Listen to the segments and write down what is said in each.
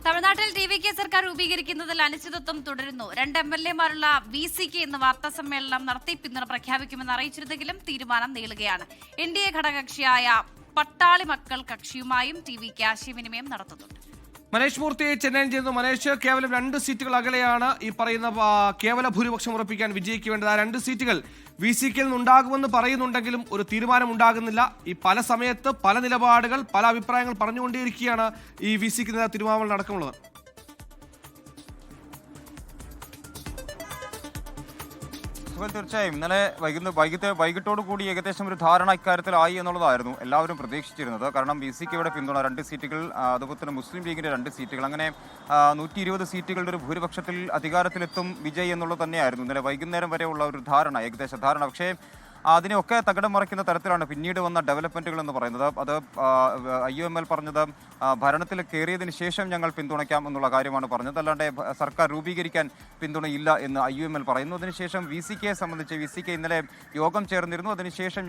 തമിഴ്നാട്ടിൽ ടി.വി.കെ സർക്കാർ രൂപീകരിക്കുന്നതിൽ അനിശ്ചിതത്വം തുടരുന്നു. 2 എം.എൽ.എമാരുള്ള വി.സി.കെ ഇന്ന് വാർത്താസമ്മേളനം നടത്തി പിന്തുണ പ്രഖ്യാപിക്കുമെന്ന് അറിയിച്ചിരുന്നെങ്കിലും തീരുമാനം നീളുകയാണ്. എൻ.ഡി.എ ഘടകകക്ഷിയായ പട്ടാളി മക്കൾ കക്ഷിയുമായും ടി.വി.കെ ആശയവിനിമയം നടത്തുന്നുണ്ട്. മനേഷ് മൂർത്തി ചെന്നൈയിൽ ചെയ്യുന്നു. മനേഷ്, കേവലം 2 സീറ്റുകൾ അകലെയാണ് ഈ പറയുന്ന കേവല ഭൂരിപക്ഷം ഉറപ്പിക്കാൻ വിജയിക്ക് വേണ്ടത്. ആ 2 സീറ്റുകൾ വി.സി.കെയിൽ നിന്നുണ്ടാകുമെന്ന് പറയുന്നുണ്ടെങ്കിലും ഒരു തീരുമാനം ഉണ്ടാകുന്നില്ല. ഈ പല സമയത്ത് പല നിലപാടുകൾ, പല അഭിപ്രായങ്ങൾ പറഞ്ഞുകൊണ്ടേയിരിക്കുകയാണ് ഈ വി.സി.കെ തിരുമാവൽ അടക്കമുള്ളത്. തീർച്ചയായും ഇന്നലെ വൈകിട്ടോടു കൂടി ഏകദേശം ഒരു ധാരണ ഇക്കാര്യത്തിലായി എന്നുള്ളതായിരുന്നു എല്ലാവരും പ്രതീക്ഷിച്ചിരുന്നത്. കാരണം വി.സി.കെയുടെ പിന്തുണ 2 സീറ്റുകൾ, അതുപോലെ തന്നെ മുസ്ലിം ലീഗിന്റെ 2 സീറ്റുകൾ, അങ്ങനെ 120 സീറ്റുകളുടെ ഒരു ഭൂരിപക്ഷത്തിൽ അധികാരത്തിലെത്തും വിജയ് എന്നുള്ളത് തന്നെയായിരുന്നു ഇന്നലെ വൈകുന്നേരം വരെയുള്ള ഒരു ധാരണ, ഏകദേശ ധാരണ. പക്ഷേ അതിനെയൊക്കെ തകിടം മറിക്കുന്ന തരത്തിലാണ് പിന്നീട് വന്ന ഡെവലപ്മെന്റുകൾ എന്ന് പറയുന്നത്. അത് IUML പറഞ്ഞത് ഭരണത്തിൽ കയറിയതിന് ശേഷം ഞങ്ങൾ പിന്തുണയ്ക്കാം എന്നുള്ള കാര്യമാണ് പറഞ്ഞത്, അല്ലാണ്ട് സർക്കാർ രൂപീകരിക്കാൻ പിന്തുണയില്ല എന്ന് IUML പറയുന്നു. അതിനുശേഷം വി.സി.കെയെ സംബന്ധിച്ച് വി.സി.കെ ഇന്നലെ യോഗം ചേർന്നിരുന്നു. അതിനുശേഷം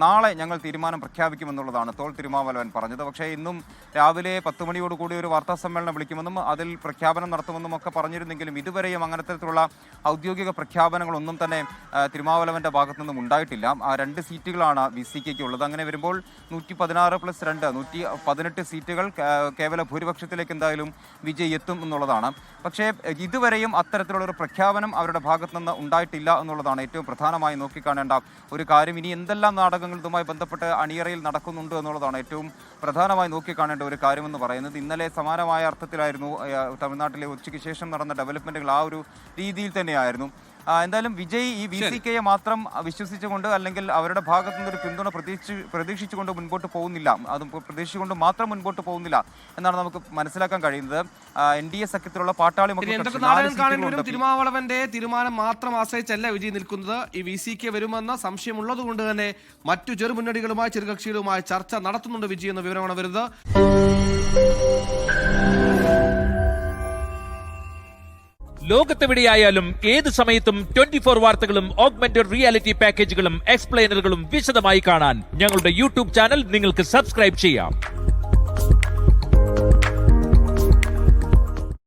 നാളെ ഞങ്ങൾ തീരുമാനം പ്രഖ്യാപിക്കുമെന്നുള്ളതാണ് തോൾ തിരുമാവലവൻ പറഞ്ഞത്. പക്ഷേ ഇന്നും രാവിലെ 10 മണിയോടുകൂടി ഒരു വാർത്താ സമ്മേളനം വിളിക്കുമെന്നും അതിൽ പ്രഖ്യാപനം നടത്തുമെന്നും ഒക്കെ പറഞ്ഞിരുന്നെങ്കിലും ഇതുവരെയും അങ്ങനത്തരത്തിലുള്ള ഔദ്യോഗിക പ്രഖ്യാപനങ്ങളൊന്നും തന്നെ തിരുമാവലവന്റെ ഭാഗത്തു നിന്നും ഉണ്ടായിട്ടില്ല. ആ 2 സീറ്റുകളാണ് വി.സി.കെക്ക് ഉള്ളത്. അങ്ങനെ വരുമ്പോൾ 116 + 2 118 സീറ്റുകൾ കേവല ഭൂരിപക്ഷത്തിലേക്ക് എന്തായാലും വിജയ് എത്തും എന്നുള്ളതാണ്. പക്ഷേ ഇതുവരെയും അത്തരത്തിലുള്ള ഒരു പ്രഖ്യാപനം അവരുടെ ഭാഗത്തു നിന്ന് ഉണ്ടായിട്ടില്ല എന്നുള്ളതാണ് ഏറ്റവും പ്രധാനമായി നോക്കിക്കാണേണ്ട ഒരു കാര്യം. ഇനി എന്തെല്ലാം നാടകങ്ങൾ ഇതുമായി ബന്ധപ്പെട്ട് അണിയറയിൽ നടക്കുന്നുണ്ട് എന്നുള്ളതാണ് ഏറ്റവും പ്രധാനമായി നോക്കിക്കാണേണ്ട ഒരു കാര്യമെന്ന് പറയുന്നത്. ഇന്നലെ സമാനമായ അർത്ഥത്തിലായിരുന്നു തമിഴ്നാട്ടിലെ ഉച്ചയ്ക്ക് ശേഷം നടന്ന ഡെവലപ്മെന്റുകൾ ആ ഒരു രീതിയിൽ തന്നെയായിരുന്നു. എന്തായാലും വിജയ് ഈ വി.സി.കെയെ മാത്രം വിശ്വസിച്ചുകൊണ്ട് അല്ലെങ്കിൽ അവരുടെ ഭാഗത്തു നിന്നൊരു പിന്തുണ പ്രതീക്ഷിച്ചുകൊണ്ട് മുൻപോട്ട് പോകുന്നില്ല, അത് പ്രതീക്ഷിച്ചുകൊണ്ട് മാത്രം മുൻപോട്ട് പോകുന്നില്ല എന്നാണ് നമുക്ക് മനസ്സിലാക്കാൻ കഴിയുന്നത്. NDA സഖ്യത്തിലുള്ള പാട്ടാളി തിരുമാവളവന്റെ തീരുമാനം മാത്രം ആശ്രയിച്ചല്ല വിജയ് നിൽക്കുന്നത്. ഈ വി.സി.കെ വരുമെന്ന സംശയമുള്ളത് കൊണ്ട് തന്നെ മറ്റു ചെറുമുന്നണികളുമായി ചെറുകക്ഷികളുമായി ചർച്ച നടത്തുന്നുണ്ട് വിജയ് എന്ന വിവരമാണ് വരുന്നത്. ലോകത്തെവിടെയായാലും ഏത് സമയത്തും 24 വാർത്തകളും ഓഗ്മെന്റഡ് റിയാലിറ്റി പാക്കേജുകളും എക്സ്പ്ലെയിനറുകളും വിശദമായി കാണാൻ ഞങ്ങളുടെ YouTube ചാനൽ നിങ്ങൾക്ക് സബ്സ്ക്രൈബ് ചെയ്യാം.